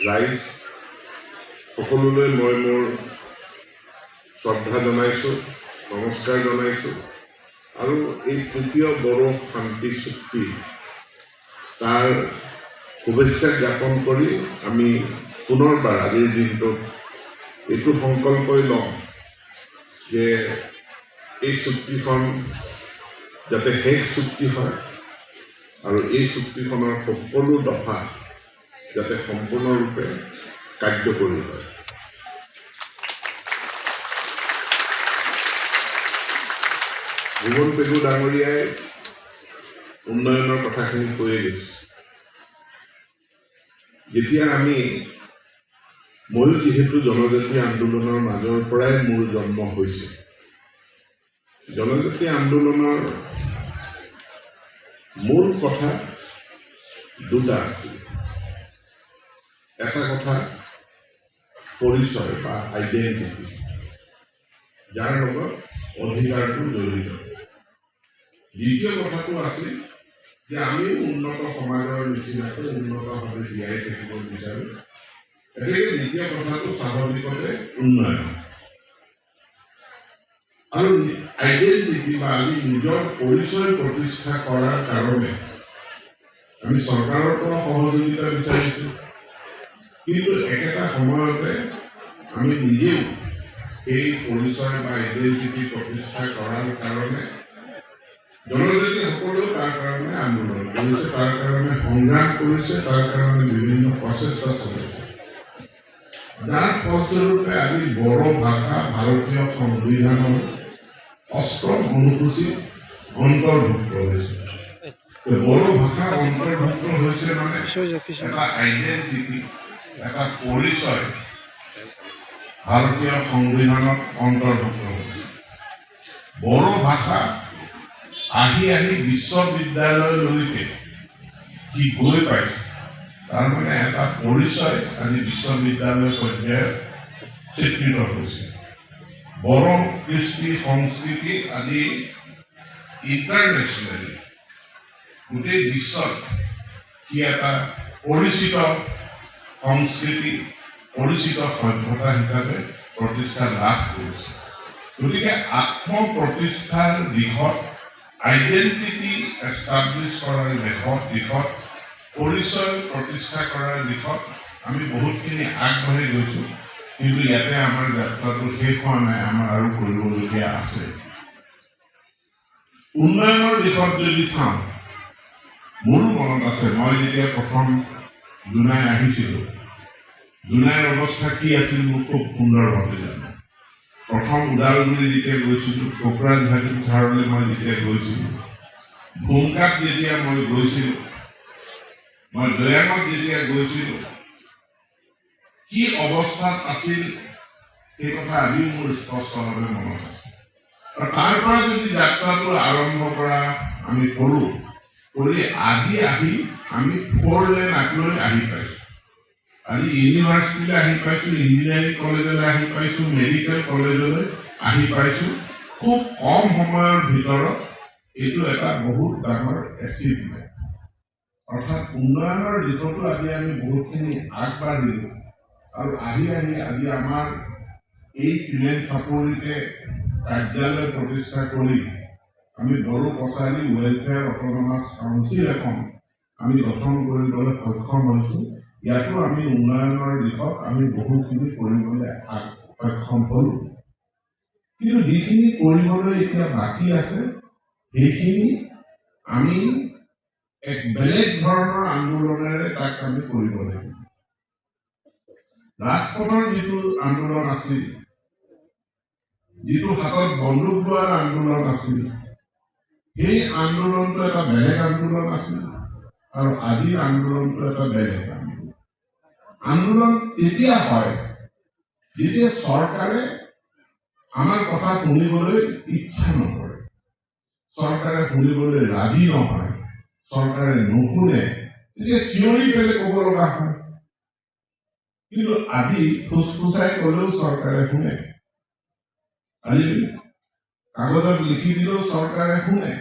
ৰাইজ সকলোলৈ মই মোৰ শ্ৰদ্ধা জনাইছোঁ, নমস্কাৰ জনাইছোঁ আৰু এই তৃতীয় বড়ো শান্তি চুক্তি তাৰ শুভেচ্ছা জ্ঞাপন কৰি আমি পুনৰবাৰ আজিৰ দিনটোত এইটো সংকল্পই লওঁ যে এই চুক্তিখন যাতে শেষ চুক্তি হয় আৰু এই চুক্তিখনৰ সকলো দফা যাতে সম্পূৰ্ণৰূপে কাৰ্যকৰী হয়। ভুৱন পেগু ডাঙৰীয়াই উন্নয়নৰ কথাখিনি কৈয়ে গৈছে। যেতিয়া ময়ো যিহেতু জনজাতি আন্দোলনৰ মাজৰ পৰাই মোৰ জন্ম হৈছে, জনজাতি আন্দোলনৰ মূল কথা দুটা আছিল। এটা কথা পৰিচয় বা আইডেণ্টিটি, যাৰ লগত অধিকাৰটো জড়িত। দ্বিতীয় কথাটো আছিল যে আমিও উন্নত সমাজৰ নিচিনাকৈ উন্নতভাৱে জীয়াই থাকিব বিচাৰোঁ। গতিকে দ্বিতীয় কথাটো স্বাভাৱিকতে উন্নয়ন আৰু আইডেণ্টিটি বা আমি নিজৰ পৰিচয় প্ৰতিষ্ঠা কৰাৰ কাৰণে আমি চৰকাৰৰ পৰা সহযোগিতা বিচাৰিছোঁ, কিন্তু একেটা সময়তে আমি নিজেও এই পৰিচয় বা আইডেণ্টিটি প্ৰতিষ্ঠা কৰাৰ কাৰণে জনজাতি সকলেও তাৰ কাৰণে আন্দোলন কৰিছে, তাৰ কাৰণে সংগ্ৰাম কৰিছে, তাৰ কাৰণে বিভিন্ন প্ৰচেষ্টা চলিছে, যাৰ ফলস্বৰূপে আজি বড়ো ভাষা ভাৰতীয় সংবিধানৰ ৮ম অনুসূচীত অন্তৰ্ভুক্ত হৈছে। বড়ো ভাষা অন্তৰ্ভুক্ত হৈছে মানে এটা আইডেণ্টিটি, এটা পৰিচয় ভাৰতীয় সংবিধানত অন্তৰ্ভুক্ত হৈছে। বড়ো ভাষা আহি বিশ্ববিদ্যালয়লৈকে যি গৈ পাইছে, তাৰ মানে এটা পৰিচয় আজি বিশ্ববিদ্যালয় পৰ্যায়ত স্বীকৃত হৈছে। বড়ো কৃষ্টি সংস্কৃতি আদি ইণ্টাৰনেশ্যনেলি গোটেই বিশ্বত কি এটা পৰিচিত সংস্কৃতি, পৰিচিত সভ্যতা হিচাপে প্ৰতিষ্ঠা লাভ কৰিছে। গতিকে আত্মপ্ৰতিষ্ঠাৰ দিশত, আইডেণ্টিটি এষ্টাব্লিছ কৰাৰ দিশত, পৰিচয় প্ৰতিষ্ঠা কৰাৰ দিশত আমি বহুতখিনি আগবাঢ়ি গৈছোঁ, কিন্তু ইয়াতে আমাৰ যাত্ৰাটো শেষ হোৱা নাই, আমাৰ আৰু কৰিবলগীয়া আছে। উন্নয়নৰ দিশত যদি চাওঁ, মোৰো মনত আছে মই যেতিয়া প্ৰথম জোনাই আহিছিলোঁ, জোনাইৰ অৱস্থা কি আছিল মোক খুব সুন্দৰভাৱে জানো। প্ৰথম ওদালগুৰি যেতিয়া গৈছিলোঁ, কোকৰাঝাৰ ধাৰলৈ মই যেতিয়া গৈছিলোঁ, ভোমকাত যেতিয়া মই গৈছিলোঁ, মই দৈয়াঙত যেতিয়া গৈছিলোঁ, কি অৱস্থাত আছিল সেই কথা আজিও মোৰ স্পষ্টভাৱে মনত আছে। আৰু তাৰ পৰা যদি যাত্ৰাটো আৰম্ভ কৰা আমি কৰোঁ, কৰি আজি আমি 4 লেন লৈ আহি পাইছোঁ। আজি ইউনিভাৰ্চিটিলৈ আহি পাইছোঁ, ইঞ্জিনিয়াৰিং কলেজলৈ আহি পাইছোঁ, মেডিকেল কলেজলৈ আহি পাইছোঁ। খুব কম সময়ৰ ভিতৰত এইটো এটা বহুত ডাঙৰ এচিভমেণ্ট। অৰ্থাৎ উন্নয়নৰ দিশতো আজি আমি বহুতখিনি আগবাঢ়িলোঁ আৰু আজি আমাৰ এই চিমেণ্ট চাপৰিতে কাৰ্যালয় প্ৰতিষ্ঠা কৰি আমি Bodo Kachari welfare autonomous council এখন আমি গঠন কৰিবলৈ সক্ষম হৈছোঁ। ইয়াতো আমি উন্নয়নৰ দিশত আমি বহুখিনি কৰিবলৈ সক্ষম হ'লোঁ, কিন্তু যিখিনি কৰিবলৈ এতিয়া বাকী আছে সেইখিনি আমি এক বেলেগ ধৰণৰ আন্দোলনেৰে তাক আমি কৰিব লাগিব। ৰাজপথৰ যিটো আন্দোলন আছিল, যিটো হাতত বন্দুক লোৱাৰ আন্দোলন আছিল, সেই আন্দোলনটো এটা বেলেগ আন্দোলন আছিল আৰু আজিৰ আন্দোলনটো এটা বেলেগ আন্দোলন তেতিয়া হয় যেতিয়া চৰকাৰে আমাৰ কথা শুনিবলৈ ইচ্ছা নকৰে, চৰকাৰে শুনিবলৈ ৰাজি নহয়, চৰকাৰে নুশুনে, তেতিয়া চিঞৰি পেলাই ক'ব লগা হয়। কিন্তু আজি ফুচফুচাই ক'লেও চৰকাৰে শুনে, আজি কাগজত লিখি দিলেও চৰকাৰে শুনে।